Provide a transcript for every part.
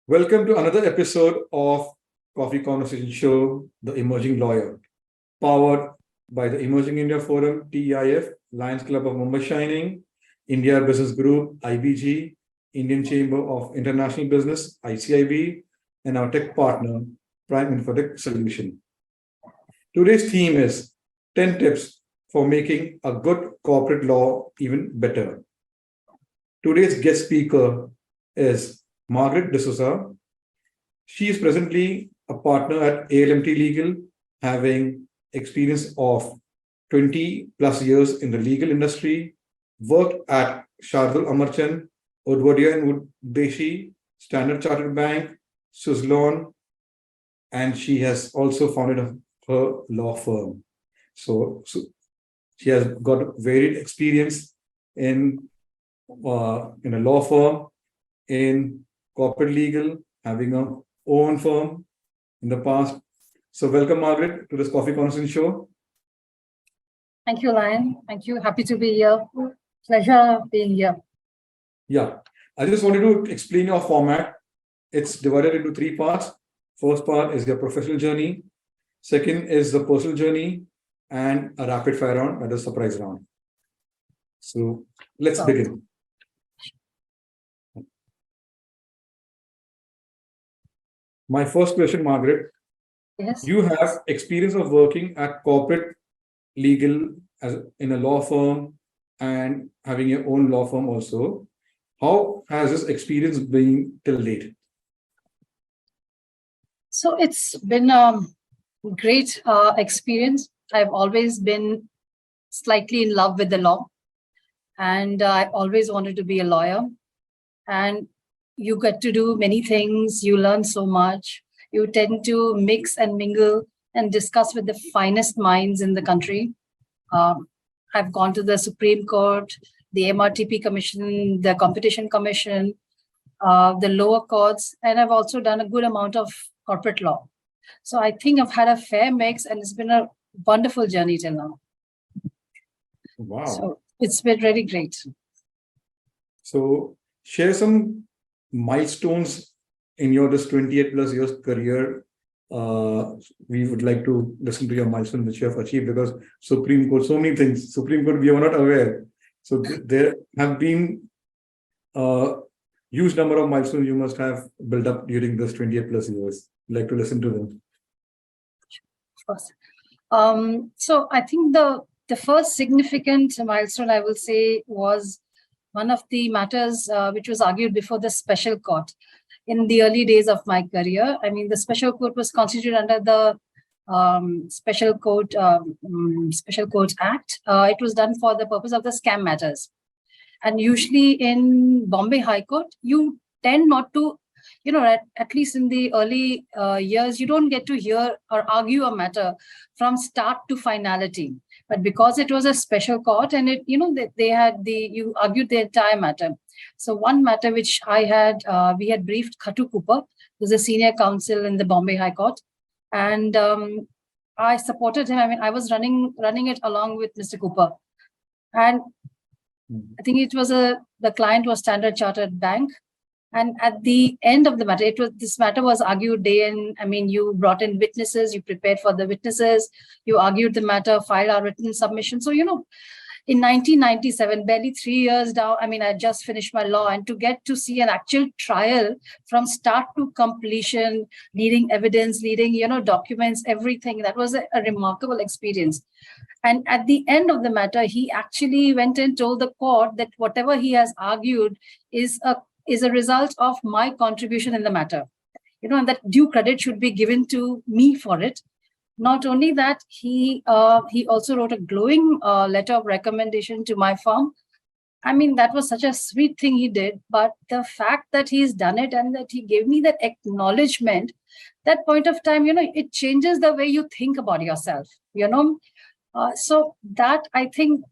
Welcome to another episode of Coffee Conversation Show, The Emerging Lawyer, powered by the Emerging India Forum, TEIF, Lions Club of Mumbai Shining, India Business Group, IBG, Indian Chamber of International Business, ICIB, and our tech partner, Prime Infotech Solution. Today's theme is 10 tips for making a good corporate law even better. Today's guest speaker is Margaret Dsouza. She is presently a partner at ALMT Legal, having experience of 20 plus years in the legal industry, worked at Shardul Amarchand, Udwadia Udeshi, Standard Chartered Bank, Suzlon, and she has also founded her law firm. So she has got varied experience in a law firm, in corporate legal, having her own firm in the past. So welcome, Margaret, to this Coffee Conversation Show. Thank you, Lion. Thank you. Happy to be here. Pleasure being here. Yeah, I just wanted to explain your format. It's divided into three parts. First part is your professional journey. Second is the personal journey, and a rapid fire round, that is surprise round. So let's begin. My first question, Margaret. Yes. You have experience of working at corporate legal as in a law firm and having your own law firm also. How has this experience been till date? So it's been a great experience. I've always been slightly in love with the law, and I always wanted to be a lawyer. And you get to do many things. You learn so much. You tend to mix and mingle and discuss with the finest minds in the country. I've gone to the Supreme Court, the MRTP Commission, the Competition Commission, the lower courts, and I've also done a good amount of corporate law. So I think I've had a fair mix, and it's been a wonderful journey till now. Wow. So it's been really great. So share some milestones in your this 28 plus years career. We would like to listen to your milestones which you have achieved, because Supreme Court, so many things. Supreme Court, we are not aware. So there have been a huge number of milestones you must have built up during this 28 plus years. I'd like to listen to them. Of course. So I think the first significant milestone, I will say, was one of the matters which was argued before the special court in the early days of my career. I mean, the special court was constituted under the Special Court Act. It was done for the purpose of the scam matters. And usually in Bombay High Court, you tend not to, at least in the early years, you don't get to hear or argue a matter from start to finality. But because it was a special court, and you argued the entire matter. So one matter which we had briefed Khatu Cooper, who's a senior counsel in the Bombay High Court, and I supported him. I mean, I was running it along with Mr. Cooper, and I think it was the client was Standard Chartered Bank. And at the end of the matter, this matter was argued day in. I mean, you brought in witnesses, you prepared for the witnesses, you argued the matter, filed our written submission. So, in 1997, barely 3 years down, I mean, I just finished my law, and to get to see an actual trial from start to completion, leading evidence, leading, documents, everything, that was a remarkable experience. And at the end of the matter, he actually went and told the court that whatever he has argued is a result of my contribution in the matter, and that due credit should be given to me for it. Not only that, he also wrote a glowing letter of recommendation to my firm. I mean, that was such a sweet thing he did, but the fact that he's done it and that he gave me that acknowledgement, that point of time, it changes the way you think about yourself, so that, I think,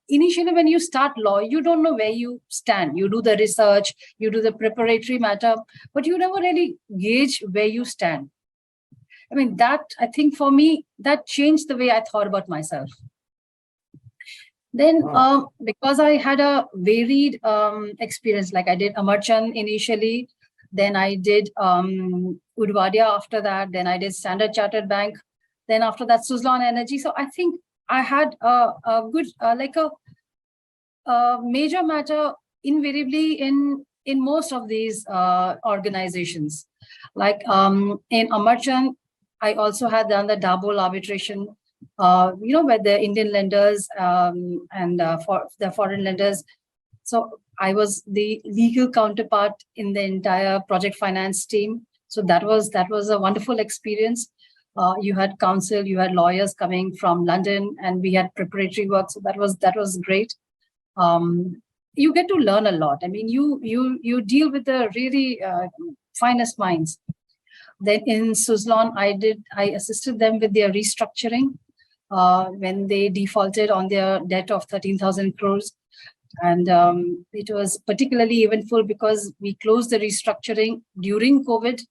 initially when you start law, you don't know where you stand. You do the research, you do the preparatory matter, but you never really gauge where you stand. I mean, that, I think for me, that changed the way I thought about myself. Then, because I had a varied experience, like I did Amarchand initially, Then I did Udwadia after that. Then I did Standard Chartered Bank. Then after that, Suzlon Energy. So I think I had a good, major matter invariably in most of these organizations. Like in Amarchand, I also had done the double arbitration, where the Indian lenders and for the foreign lenders. So I was the legal counterpart in the entire project finance team. So that was a wonderful experience. You had counsel, you had lawyers coming from London, and we had preparatory work. So that was great. You get to learn a lot. I mean, you deal with the really finest minds. Then in Suzlon, I assisted them with their restructuring when they defaulted on their debt of 13,000 crores. And it was particularly eventful because we closed the restructuring during COVID.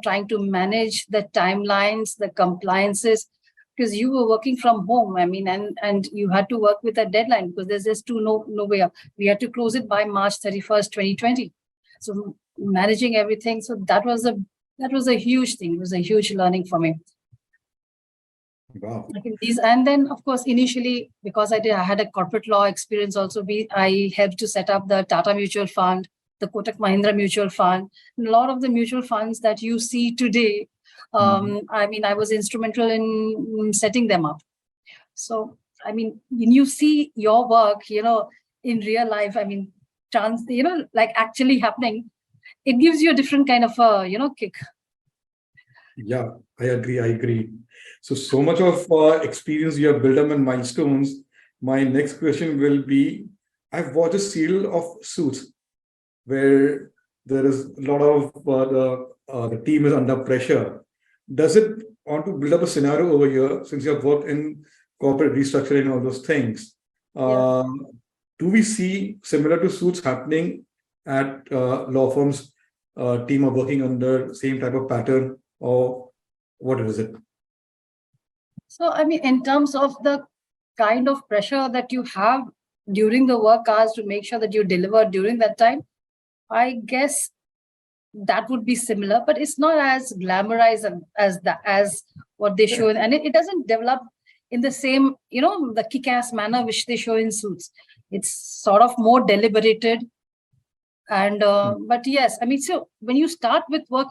Trying to manage the timelines, the compliances, because you were working from home. I mean, and you had to work with a deadline because there's just no way up. We had to close it by March 31st, 2020. So managing everything. So that was a huge thing. It was a huge learning for me. Wow. And then, of course, initially, because I had a corporate law experience also, I helped to set up the Tata Mutual Fund, the Kotak Mahindra Mutual Fund, and a lot of the mutual funds that you see today. I mean, I was instrumental in setting them up. So, I mean, when you see your work, in real life, I mean, like actually happening, it gives you a different kind of, kick. Yeah, I agree. So much of experience you have built up and milestones. My next question will be, I've watched a serial of Suits where there is a lot of the team is under pressure. Does it want to build up a scenario over here, since you have worked in corporate restructuring and all those things? Do we see similar to Suits happening at law firms? Team are working under same type of pattern, or what is it? So, I mean, in terms of the kind of pressure that you have during the work hours to make sure that you deliver during that time, I guess that would be similar, but it's not as glamorized as what they show. And it doesn't develop in the same, the kick-ass manner which they show in Suits. It's sort of more deliberated. And but yes, I mean, so when you start with work,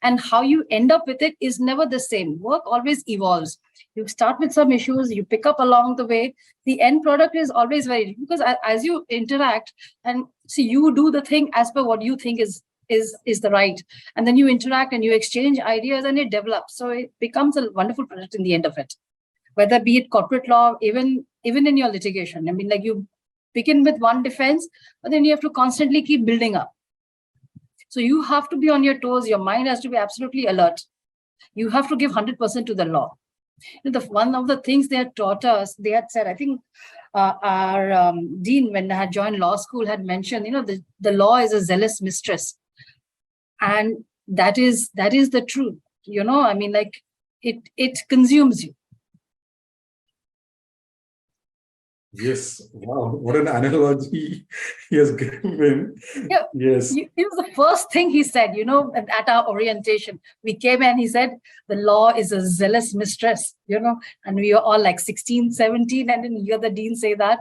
and how you end up with it is never the same. Work always evolves. You start with some issues, you pick up along the way. The end product is always very, because as you interact and see, you do the thing as per what you think is the right, and then you interact and you exchange ideas and it develops. So it becomes a wonderful product in the end of it. Whether be it corporate law, even in your litigation. I mean, like you begin with one defense, but then you have to constantly keep building up. So you have to be on your toes. Your mind has to be absolutely alert. You have to give 100% to the law. One of the things they had taught us, they had said, I think our dean, when I had joined law school, had mentioned, the law is a zealous mistress. And that is the truth. I mean, like it consumes you. Yes. Wow. What an analogy he has given. Yeah. Yes. It was the first thing he said, at our orientation. We came and he said, the law is a zealous mistress, and we were all like 16, 17, and then you hear the dean say that.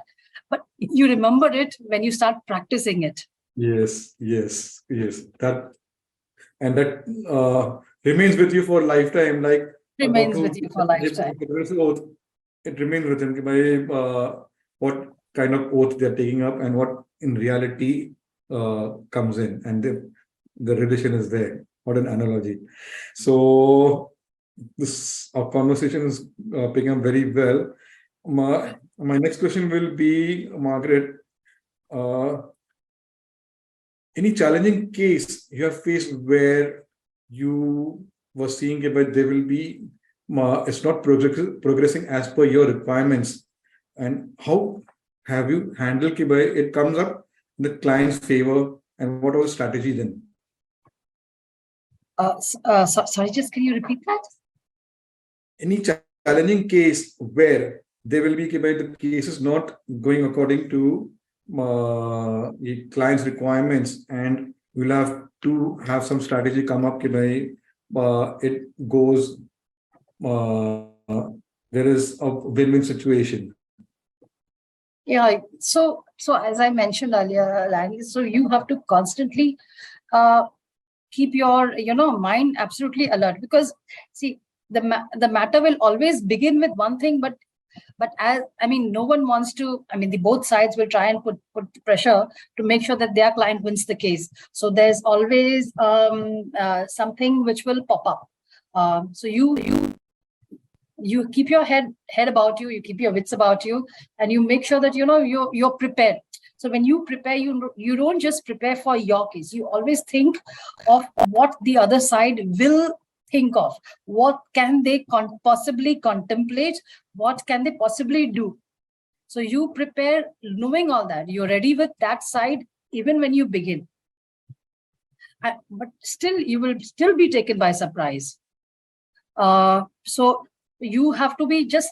But you remember it when you start practicing it. Yes. That remains with you for a lifetime. Like remains with you for a lifetime. It remains with him by what kind of oath they're taking up and what in reality comes in, and the relation is there. What an analogy. So our conversation is picking up very well. My next question will be, Margaret, any challenging case you have faced where you were seeing but there will be it's not progressing as per your requirements, and how have you handled it comes up in the client's favor, and what was the strategy then? Sorry, just can you repeat that? Any challenging case where there will be the case is not going according to the client's requirements, and we'll have to have some strategy come up. It goes. There is a win-win situation. Yeah. So as I mentioned earlier, Lanny, so you have to constantly keep your mind absolutely alert, because see, the matter will always begin with one thing, but no one wants to. The both sides will try and put pressure to make sure that their client wins the case. So there's always something which will pop up. So you keep your head about you, you keep your wits about you, and you make sure that you're prepared. So when you prepare, you don't just prepare for your case. You always think of what the other side will think of. What can they possibly contemplate? What can they possibly do? So you prepare knowing all that. You're ready with that side even when you begin. But still, you will still be taken by surprise. So you have to be just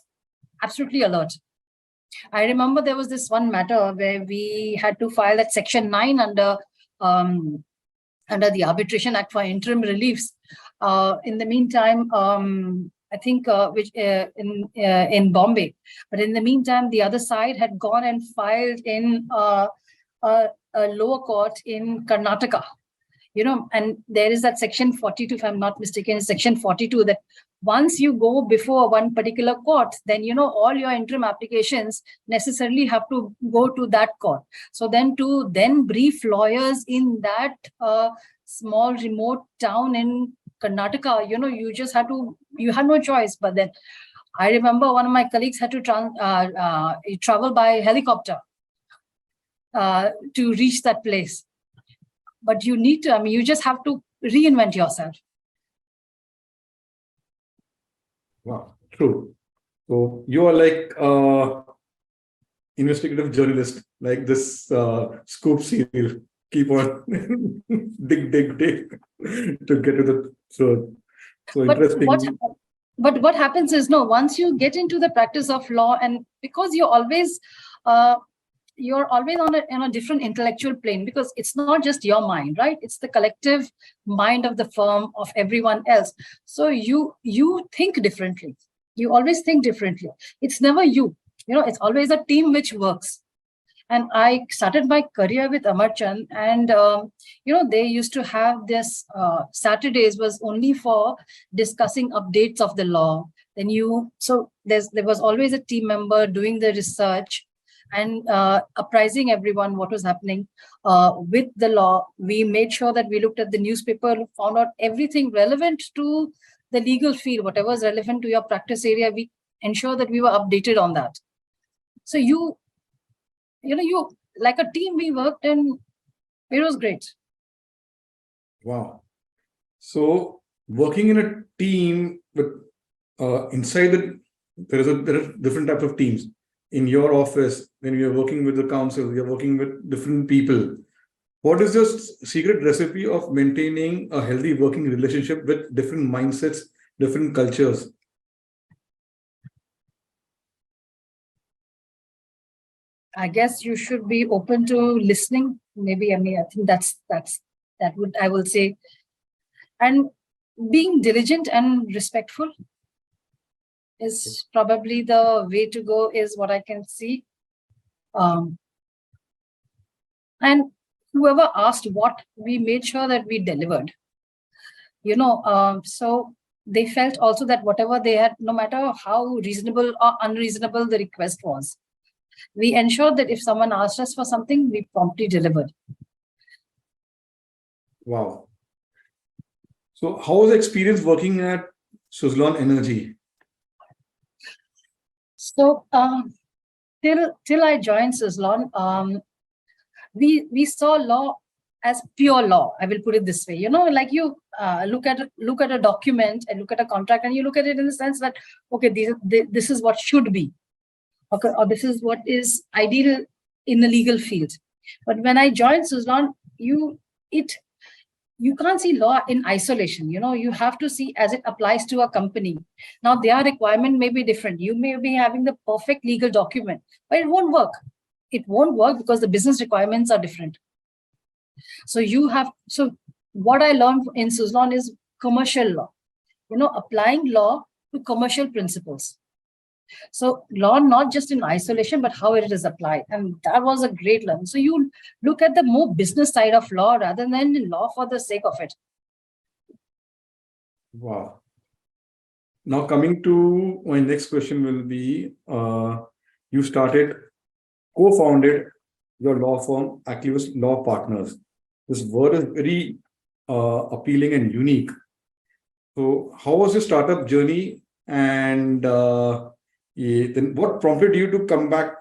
absolutely alert. I remember there was this one matter where we had to file that Section 9 under the Arbitration Act for interim reliefs. In the meantime, I think in Bombay, but in the meantime, the other side had gone and filed in a lower court in Karnataka. And there is that Section 42, if I'm not mistaken, Section 42, that once you go before one particular court, then, all your interim applications necessarily have to go to that court. So then to brief lawyers in that small remote town in Karnataka, you just had to, you had no choice. But then I remember one of my colleagues had to travel by helicopter to reach that place. But you need to, you just have to reinvent yourself. Wow, true. So you are like investigative journalist, like this scoop serial. Keep on dig to get to the truth. So interesting. But what happens is, once you get into the practice of law, and because you're always on a different intellectual plane, because it's not just your mind, right? It's the collective mind of the firm, of everyone else. So you think differently. You always think differently. It's never you. It's always a team which works. And I started my career with Amarchand, and they used to have this Saturdays was only for discussing updates of the law. Then there was always a team member doing the research and apprising everyone what was happening with the law. We made sure that we looked at the newspaper, found out everything relevant to the legal field, whatever is relevant to your practice area. We ensure that we were updated on that. So you like a team, we worked, and it was great. Wow. So working in a team with inside there are different types of teams. In your office, when you're working with the council, you're working with different people. What is the secret recipe of maintaining a healthy working relationship with different mindsets, different cultures? I guess you should be open to listening. Maybe, I think I will say, and being diligent and respectful is probably the way to go, is what I can see. And whoever asked what, we made sure that we delivered. So they felt also that whatever they had, no matter how reasonable or unreasonable the request was, we ensured that if someone asked us for something, we promptly delivered. Wow. So how was the experience working at Suzlon Energy? So till I joined Suzlon, we saw law as pure law. I will put it this way. Like you look at a document and look at a contract, and you look at it in the sense that, okay, this is what should be. Okay, or this is what is ideal in the legal field. But when I joined Suzlon, you can't see law in isolation. You have to see as it applies to a company. Now, their requirement may be different. You may be having the perfect legal document, but it won't work. it won't work because the business requirements are different. So what I learned in Suzlon is commercial law, applying law to commercial principles. So law not just in isolation, but how it is applied. And that was a great learn. So you look at the more business side of law rather than law for the sake of it. Wow. Now coming to my next question will be, you co-founded your law firm, Activist Law Partners. This word is very appealing and unique. So how was your startup journey, and then what prompted you to come back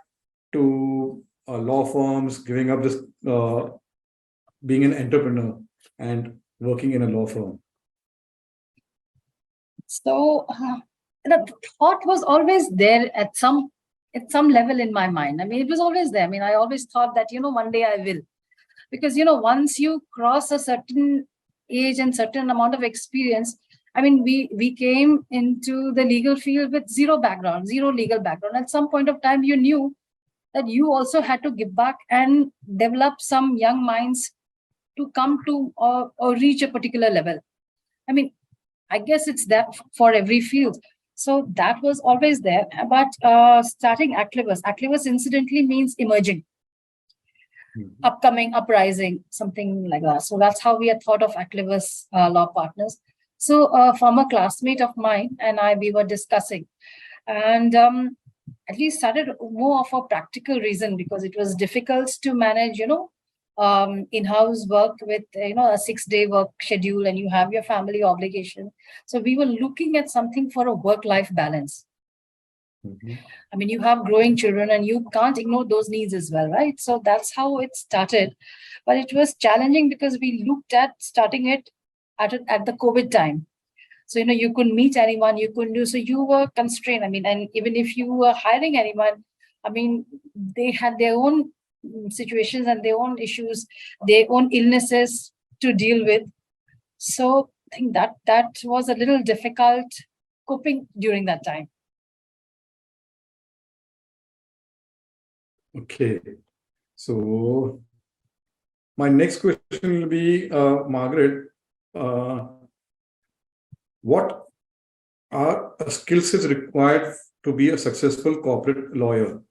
to law firms, giving up this being an entrepreneur and working in a law firm? So the thought was always there at some level in my mind. I mean, it was always there. I mean, I always thought that, one day I will. Because, once you cross a certain age and certain amount of experience, I mean, we came into the legal field with zero legal background. At some point of time, you knew that you also had to give back and develop some young minds to come to or reach a particular level. I mean, I guess it's that for every field. So that was always there. But starting Activist incidentally means emerging, upcoming, uprising, something like that. So that's how we had thought of Activist Law Partners. So a former classmate of mine and we were discussing, and at least started more of a practical reason, because it was difficult to manage, in-house work with, a 6-day work schedule, and you have your family obligation. So we were looking at something for a work-life balance. I mean, you have growing children and you can't ignore those needs as well, right? So that's how it started. But it was challenging because we looked at starting it at the COVID time. So, you couldn't meet anyone, you couldn't do, so you were constrained. I mean, and even if you were hiring anyone, I mean, they had their own situations and their own issues, their own illnesses to deal with. So I think that was a little difficult coping during that time. Okay. So my next question will be, Margaret, what are skill sets required to be a successful corporate lawyer?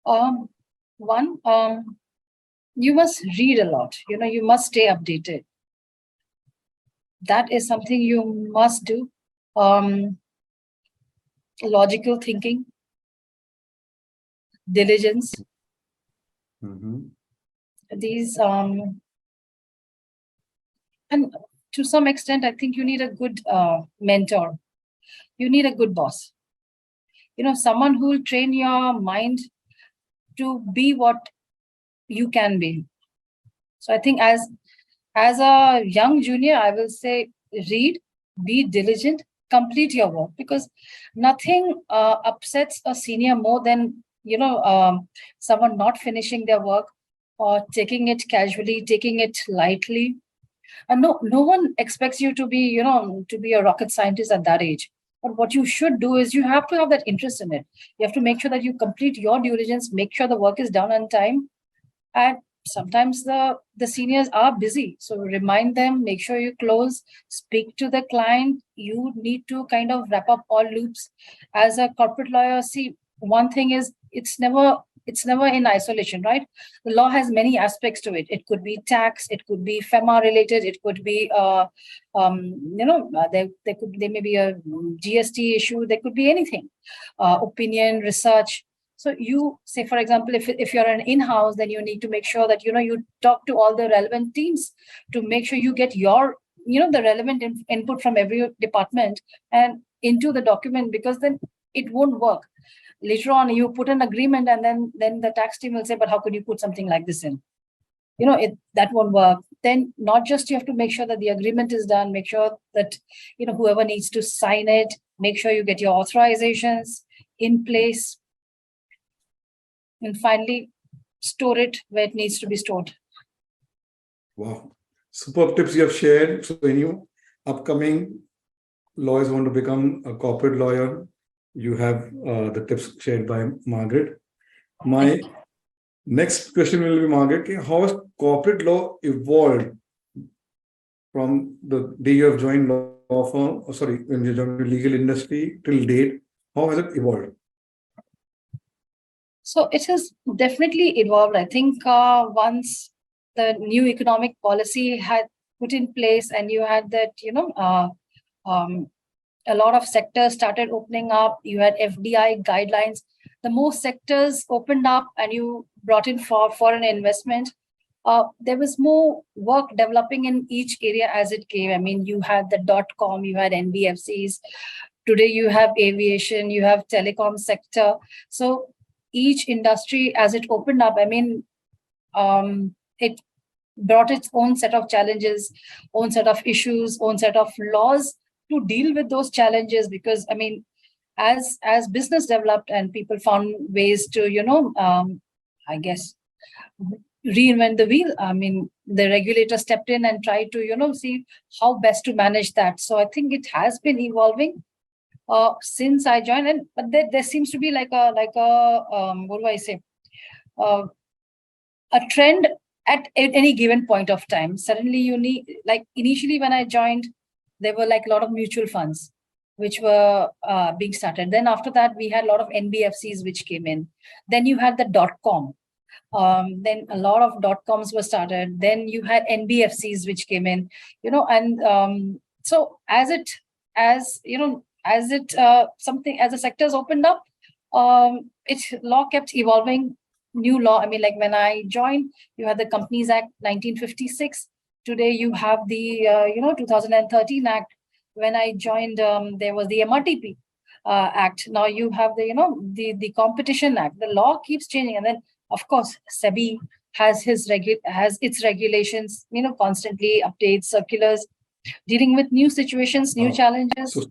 One, you must read a lot. You must stay updated. That is something you must do. Logical thinking, diligence. These, and to some extent, I think you need a good mentor. You need a good boss. Someone who will train your mind to be what you can be. So I think as a young junior, I will say read, be diligent, complete your work, because nothing upsets a senior more than someone not finishing their work or taking it casually, taking it lightly. And no one expects you to be a rocket scientist at that age. But what you should do is you have to have that interest in it. You have to make sure that you complete your due diligence, make sure the work is done on time. And sometimes the seniors are busy. So remind them, make sure you close, speak to the client. You need to kind of wrap up all loops. As a corporate lawyer, see, one thing is it's never in isolation, right? The law has many aspects to it. It could be tax, it could be FEMA related, it could be, there may be a GST issue, there could be anything, opinion, research. So you say, for example, if you're an in-house, then you need to make sure that, you talk to all the relevant teams to make sure you get your, the relevant input from every department and into the document, because then it won't work. Later on, you put an agreement and then the tax team will say, but how could you put something like this in? That won't work. Then not just you have to make sure that the agreement is done, make sure that, whoever needs to sign it, make sure you get your authorizations in place. And finally, store it where it needs to be stored. Wow. Superb tips you have shared. So any upcoming lawyers want to become a corporate lawyer, you have the tips shared by Margaret. My next question will be, Margaret, how has corporate law evolved from the day you have joined law firm, when you joined the legal industry till date? How has it evolved? So it has definitely evolved. I think once the new economic policy had put in place and you had that, a lot of sectors started opening up, you had FDI guidelines, the more sectors opened up and you brought in for foreign investment. There was more work developing in each area as it came. I mean, you had the .com, you had NBFCs. Today you have aviation, you have telecom sector. So each industry as it opened up, I mean, it brought its own set of challenges, own set of issues, own set of laws to deal with those challenges. Because I mean, as business developed and people found ways to, I guess, reinvent the wheel. I mean, the regulator stepped in and tried to, see how best to manage that. So I think it has been evolving since I joined. But there seems to be like a what do I say? A trend at any given point of time. Suddenly you need, like initially when I joined, there were like a lot of mutual funds which were being started. Then after that, we had a lot of NBFCs which came in. Then you had the .com. Then a lot of .coms were started. Then you had NBFCs which came in, and so as the sectors opened up, law kept evolving. New law. I mean, like when I joined, you had the Companies Act 1956. Today you have the 2013 Act. When I joined, there was the MRTP Act. Now you have the Competition Act. The law keeps changing, and then of course SEBI has its regulations. Constantly updates, circulars, dealing with new situations, new challenges.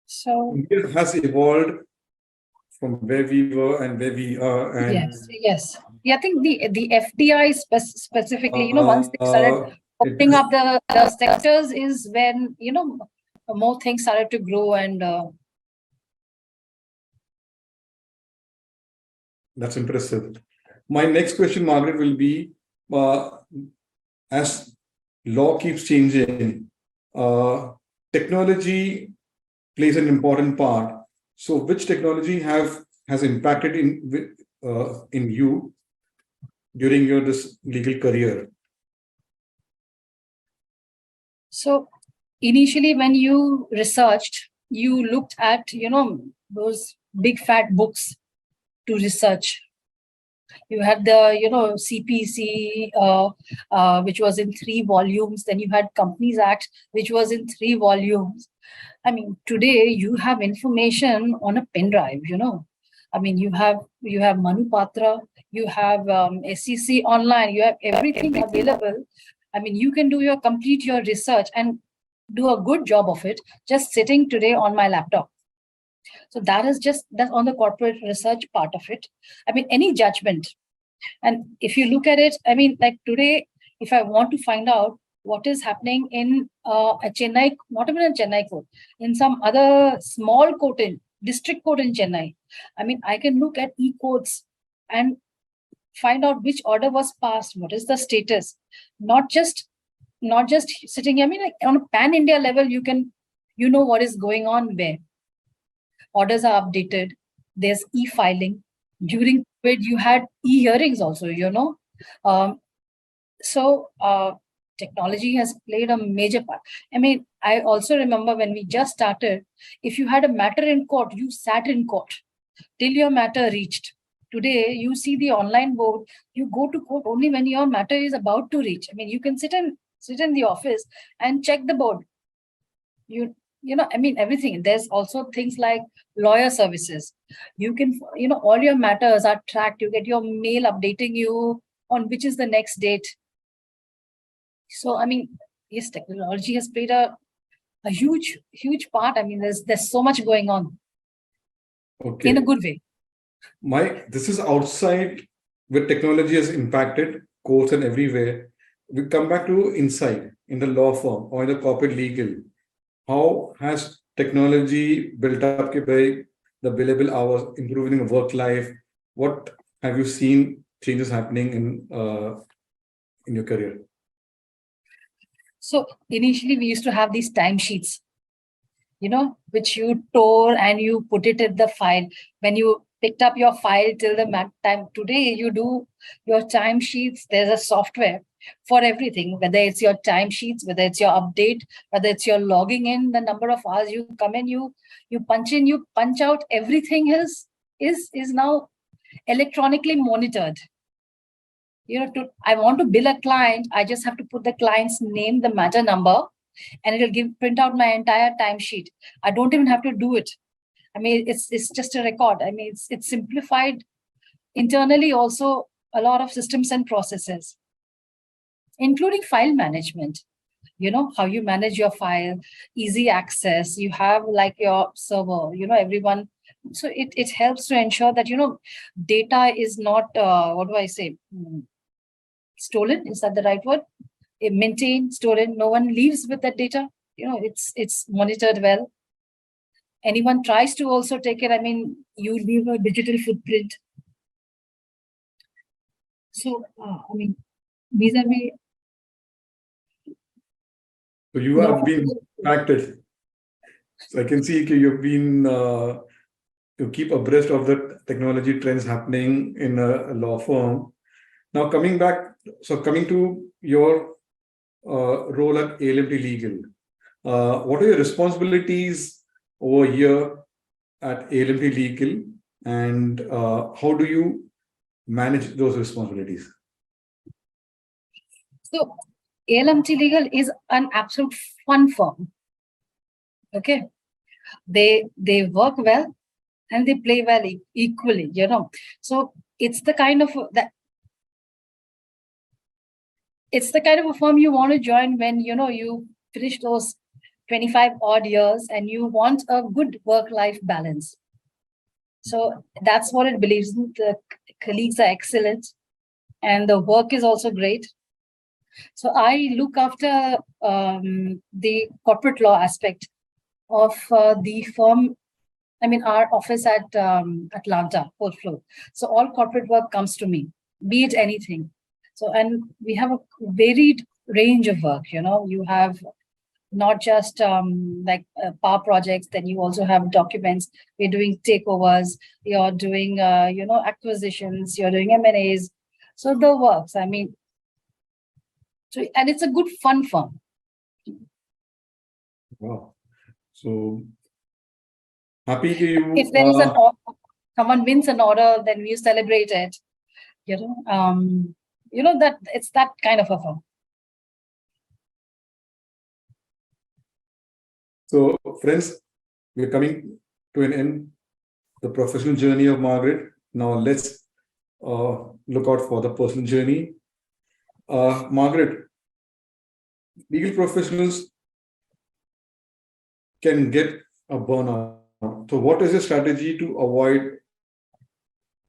So India has evolved from where we were and where we are. And yes. Yeah, I think the FDI specifically, once they started opening up the sectors, is when more things started to grow. And that's impressive. My next question, Margaret, will be, as law keeps changing, technology plays an important part. So which technology has impacted in you during your this legal career? So initially when you researched, you looked at those big fat books to research. You had the CPC, which was in 3 volumes. Then you had Companies Act, which was in 3 volumes. I mean, today you have information on a pen drive. I mean, you have Manupatra, you have SEC online, you have everything available. I mean, you can complete your research and do a good job of it just sitting today on my laptop. So that's on the corporate research part of it. I mean, any judgment. And if you look at it, I mean, like today, if I want to find out what is happening in a Chennai, not even a Chennai court, in some other small court district court in Chennai, I mean, I can look at e-courts and find out which order was passed, what is the status, not just sitting. I mean, like on a pan-India level, you know what is going on where. Orders are updated. There's e-filing. During COVID, you had e-hearings also, So technology has played a major part. I mean, I also remember when we just started, if you had a matter in court, you sat in court till your matter reached. Today, you see the online board, you go to court only when your matter is about to reach. I mean, you can sit in the office and check the board. I mean, everything. There's also things like lawyer services. You can, all your matters are tracked. You get your mail updating you on which is the next date. So, I mean, yes, technology has played a huge, huge part. I mean, there's so much going on. Okay. In a good way. This is outside where technology has impacted courts and everywhere. We come back to inside in the law firm or in the corporate legal. How has technology built up by the billable hours, improving the work life. What have you seen changes happening in your career? So initially we used to have these timesheets, which you tore and you put it in the file. When you picked up your file till the time, today you do your timesheets. There's a software for everything, whether it's your timesheets, whether it's your update, whether it's your logging in, the number of hours you come in, you punch in, you punch out, everything is now electronically monitored. I want to bill a client, I just have to put the client's name, the matter number, and it'll print out my entire timesheet. I don't even have to do it. I mean, it's just a record. I mean, it's simplified internally also a lot of systems and processes, including file management. How you manage your file, easy access, you have like your server, everyone. So it helps to ensure that, data is not, stolen. Is that the right word? Maintained, stolen. No one leaves with that data. It's monitored well. Anyone tries to also take it, I mean, you leave a digital footprint. So, I mean, vis-a-vis. So you have been impacted. So I can see you've been to keep abreast of the technology trends happening in a law firm. Now coming to your role at ALMT Legal, what are your responsibilities over here at ALMT Legal, and how do you manage those responsibilities? So ALMT Legal is an absolute fun firm. Okay, they work well and they play well equally. So it's the kind of a firm you want to join when you finish those 25 odd years and you want a good work-life balance. So that's what it believes in. The colleagues are excellent and the work is also great. So I look after the corporate law aspect of the firm. I mean, our office at Atlanta, 4th floor. So all corporate work comes to me, be it anything. So, and we have a varied range of work. You have not just power projects, then you also have documents. We're doing takeovers, you're doing, acquisitions, you're doing M&As. So the works, I mean, and it's a good fun firm. Wow. So happy to you. If there is someone wins an order, then we celebrate it. That it's that kind of a firm. So, friends, we're coming to an end the professional journey of Margaret. Now, let's look out for the personal journey. Margaret, legal professionals can get a burnout. So, what is your strategy to avoid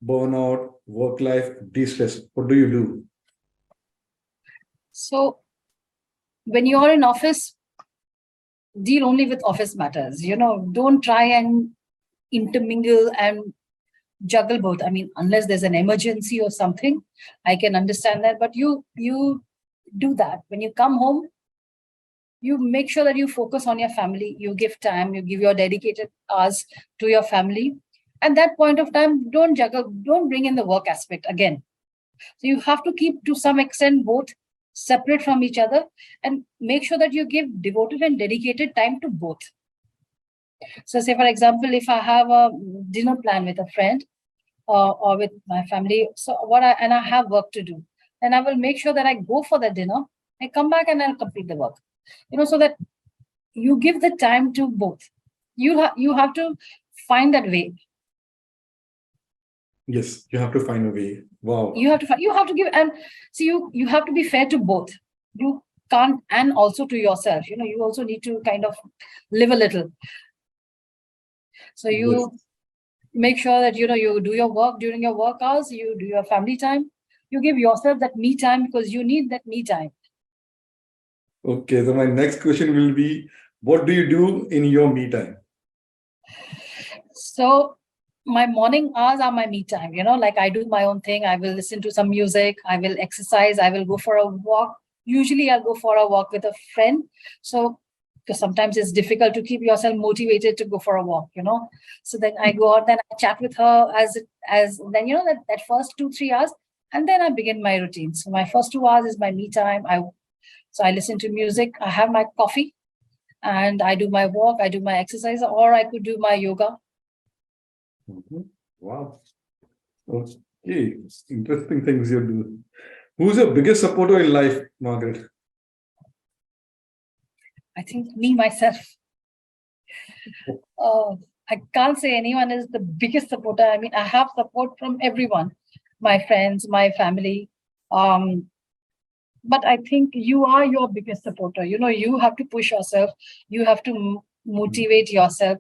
burnout, work-life de-stress? What do you do? So, when you're in office, deal only with office matters. Don't try and intermingle and juggle both. I mean, unless there's an emergency or something, I can understand that. But you do that. When you come home, you make sure that you focus on your family. You give time. You give your dedicated hours to your family. And that point of time, don't juggle. Don't bring in the work aspect again. So you have to keep, to some extent, both separate from each other and make sure that you give devoted and dedicated time to both. So say, for example, if I have a dinner plan with a friend or with my family, so I have work to do, then I will make sure that I go for the dinner, I come back and I'll complete the work, so that you give the time to both. You have to find that way. Yes, you have to find a way. Wow. You have to give, and see, you have to be fair to both. You can't, and also to yourself. You also need to kind of live a little. So you make sure that you do your work during your work hours. You do your family time. You give yourself that me time because you need that me time. Okay, so my next question will be, What do you do in your me time? So my morning hours are my me time, like I do my own thing. I will listen to some music, I will exercise, I will go for a walk. Usually I'll go for a walk with a friend. So because sometimes it's difficult to keep yourself motivated to go for a walk, So then I go out, then I chat with her as then, that first 2-3 hours, and then I begin my routine. So my first 2 hours is my me time. So I listen to music, I have my coffee, and I do my walk, I do my exercise, or I could do my yoga. Wow. Okay, interesting things you do. Who's your biggest supporter in life, Margaret? I think me, myself. I can't say anyone is the biggest supporter. I mean, I have support from everyone, my friends, my family. But I think you are your biggest supporter. You have to push yourself. You have to motivate yourself.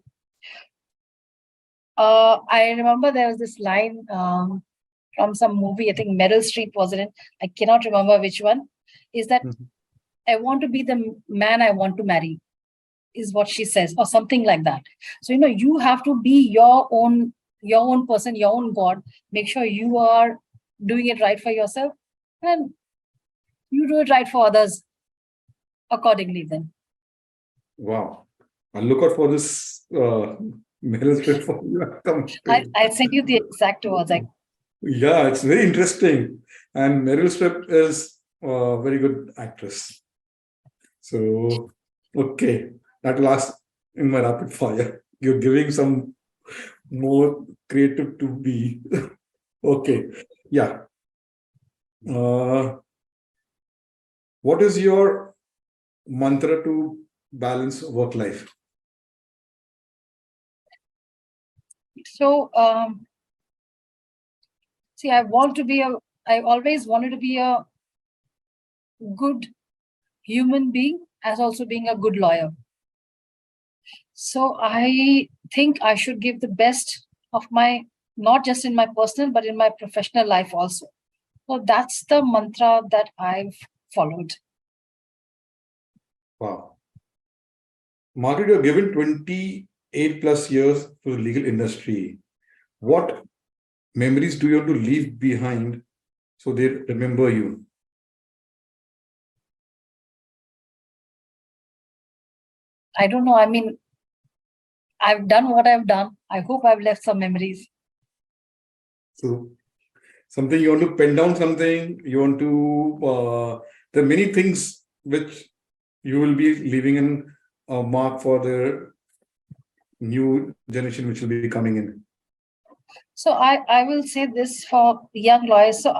I remember there was this line from some movie. I think Meryl Streep was in it. I cannot remember which one. Is that I want to be the man I want to marry, is what she says, or something like that. So, you have to be your own person, your own God. Make sure you are doing it right for yourself, and you do it right for others accordingly then. Wow. I'll look out for this Meryl Streep for you. I sent you the exact words. Yeah, it's very interesting. And Meryl Streep is a very good actress. So, okay, that last in my rapid fire. You're giving some more creative to be. Okay, yeah. What is your mantra to balance work life? So, see, I always wanted to be a good human being as also being a good lawyer. So I think I should give the best of not just in my personal, but in my professional life also. So that's the mantra that I've followed. Wow. Margaret, you're given 28 plus years to the legal industry. What memories do you want to leave behind so they remember you? I don't know. I mean, I've done what I've done. I hope I've left some memories. So, something you want to pen down, something you want to, there are many things which you will be leaving in a mark for the new generation which will be coming in. So I will say this for young lawyers. So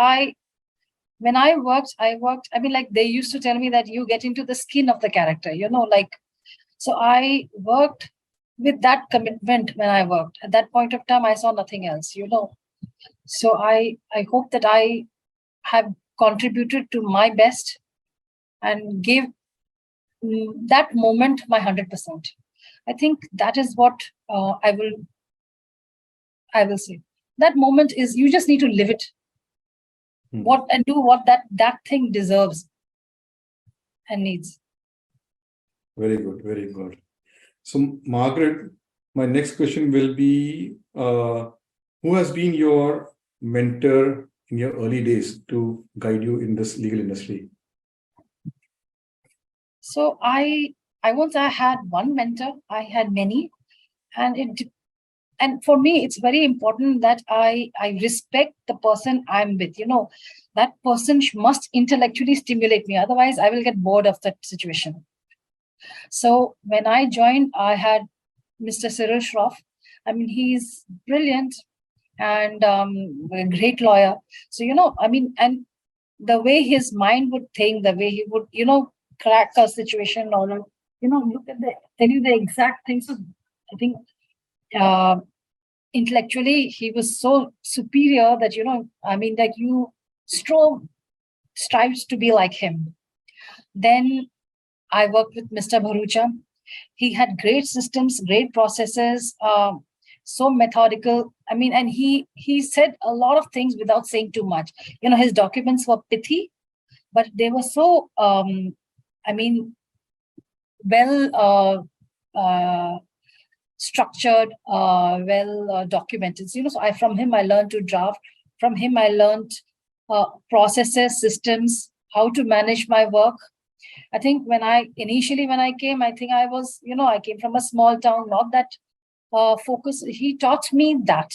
when I worked, I mean, like they used to tell me that you get into the skin of the character, so I worked with that commitment when I worked. At that point of time, I saw nothing else, So I hope that I have contributed to my best and gave that moment my 100%. I think that is what I will say. That moment is, you just need to live it. And do what that thing deserves and needs. Very good, very good. So, Margaret, my next question will be, who has been your mentor in your early days to guide you in this legal industry? So I won't say I had one mentor. I had many, and for me, it's very important that I respect the person I'm with. That person must intellectually stimulate me. Otherwise, I will get bored of that situation. So when I joined, I had Mr. Cyril Shroff. I mean, he's brilliant and a great lawyer. So, and the way his mind would think, the way he would, crack a situation or, look at tell you the exact things. So I think intellectually, he was so superior that, that you strives to be like him. Then I worked with Mr. Bharucha. He had great systems, great processes, so methodical. I mean, and he said a lot of things without saying too much. His documents were pithy, but they were so, well structured, well documented. So from him I learned to draft. From him I learned processes, systems, how to manage my work. I think when I came, I think I was, I came from a small town, not that focus. He taught me that,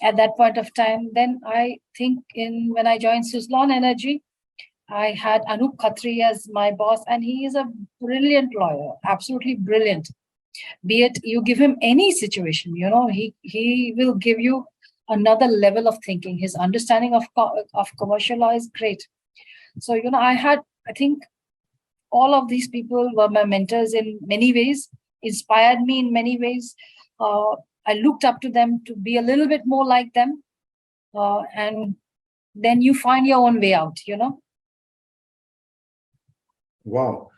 at that point of time. Then I think when I joined Suzlon Energy, I had Anup Khatri as my boss, and he is a brilliant lawyer, absolutely brilliant. Be it you give him any situation, he will give you another level of thinking. His understanding of commercial law is great. So, I think all of these people were my mentors in many ways, inspired me in many ways. I looked up to them to be a little bit more like them. And then you find your own way out, Wow.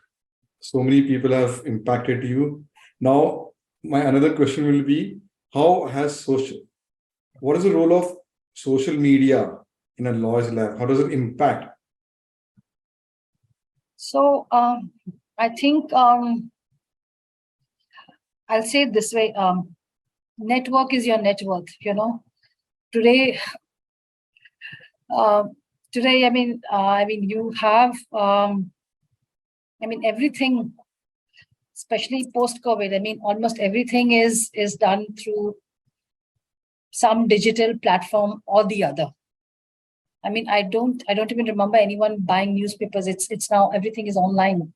So many people have impacted you. Now, my another question will be, what is the role of social media in a law's life? How does it impact? So I think I'll say it this way. Network is your net worth, Today, I mean, you have, everything, especially post-COVID. Almost everything is done through some digital platform or the other. I don't even remember anyone buying newspapers. It's now everything is online,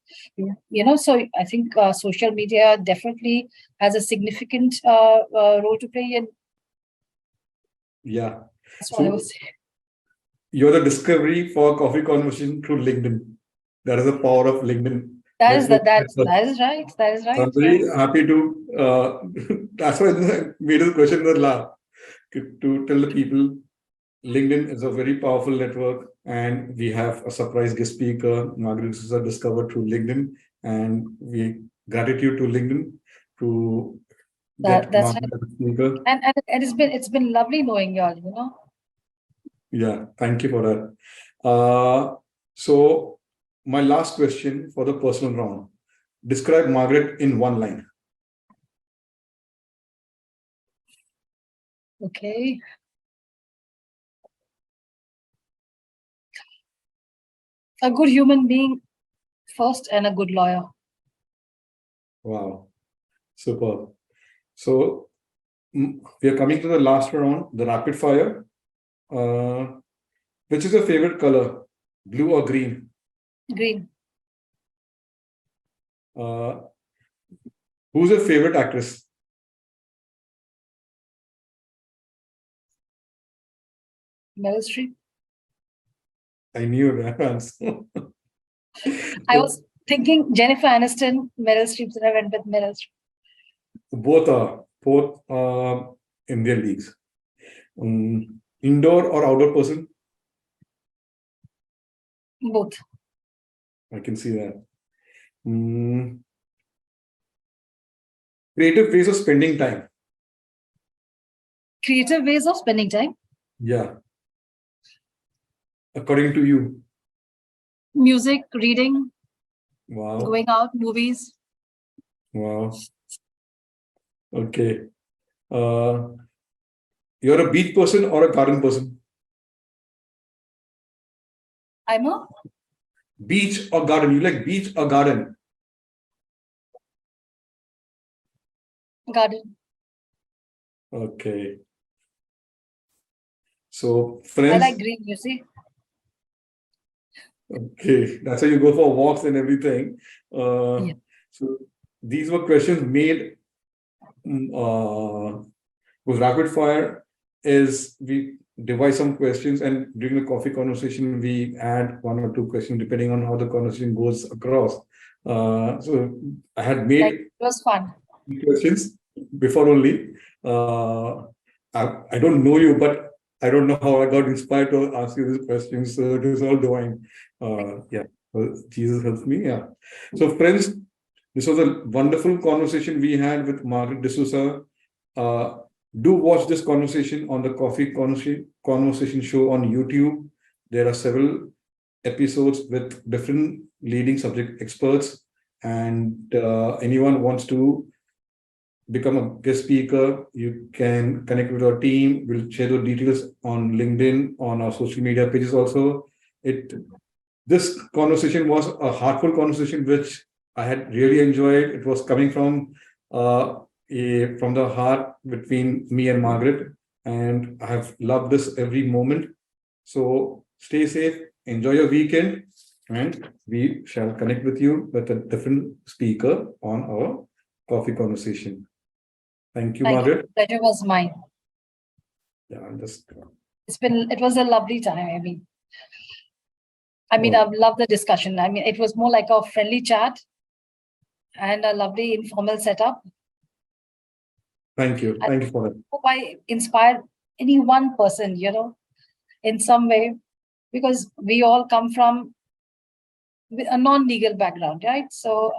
So I think social media definitely has a significant role to play. And yeah, that's what I would say. You're the discovery for Coffee Conversation through LinkedIn. That is the power of LinkedIn. That is right. That is right. I'm very happy to. That's why I made this question to tell the people. LinkedIn is a very powerful network, and we have a surprise guest speaker, Margaret Dsouza, discovered through LinkedIn, and we gratitude to LinkedIn to get that's Margaret right. as a speaker. And it's been lovely knowing you all, Yeah, thank you for that. So my last question for the personal round: describe Margaret in one line. Okay. A good human being first and a good lawyer. Wow, super. So we are coming to the last round, the rapid fire. Which is your favorite color, blue or green? Green. Who's your favorite actress? Meryl Streep. I knew that answer. I was thinking Jennifer Aniston, Meryl Streep, and I went with Meryl Streep. Both in their leagues. Indoor or outdoor person? Both. I can see that. Creative ways of spending time. Creative ways of spending time? Yeah. According to you? Music, reading. Wow. Going out, movies. Wow. Okay. You're a beach person or a garden person? I'm a beach or garden. You like beach or garden? Garden. Okay. So, friends. I like green, you see. Okay, that's how you go for walks and everything. Yeah. So these were questions made with rapid fire. Is we devise some questions, and during the coffee conversation we add one or two questions depending on how the conversation goes across. So I had made it was fun. Questions before only. I don't know you, but I don't know how I got inspired to ask you these questions. So it is all divine. Yeah, Jesus helps me. Yeah. So, friends, this was a wonderful conversation we had with Margaret Dsouza. Do watch this conversation on the Coffee Conversation show on YouTube. There are several episodes with different leading subject experts. and anyone wants to become a guest speaker, you can connect with our team. We'll share the details on LinkedIn, on our social media pages also. This conversation was a heartful conversation, which I had really enjoyed. It was coming from the heart between me and Margaret, and I have loved this every moment. So stay safe, enjoy your weekend, and we shall connect with you with a different speaker on our coffee conversation. Thank you, Margaret. You. Pleasure was mine. Yeah, I'm just. It was a lovely time. I've loved the discussion. It was more like a friendly chat and a lovely informal setup. Thank you. Thank you for that. I hope I inspired any one person, in some way, because we all come from a non-legal background, right? So,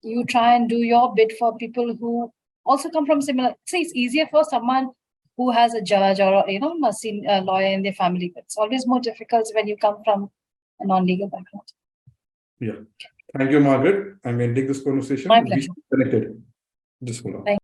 you try and do your bit for people who also come from similar. Say it's easier for someone who has a judge or a lawyer in their family. It's always more difficult when you come from a non-legal background. Yeah. Thank you, Margaret. I'm ending this conversation. My pleasure. Connected. Just hold on.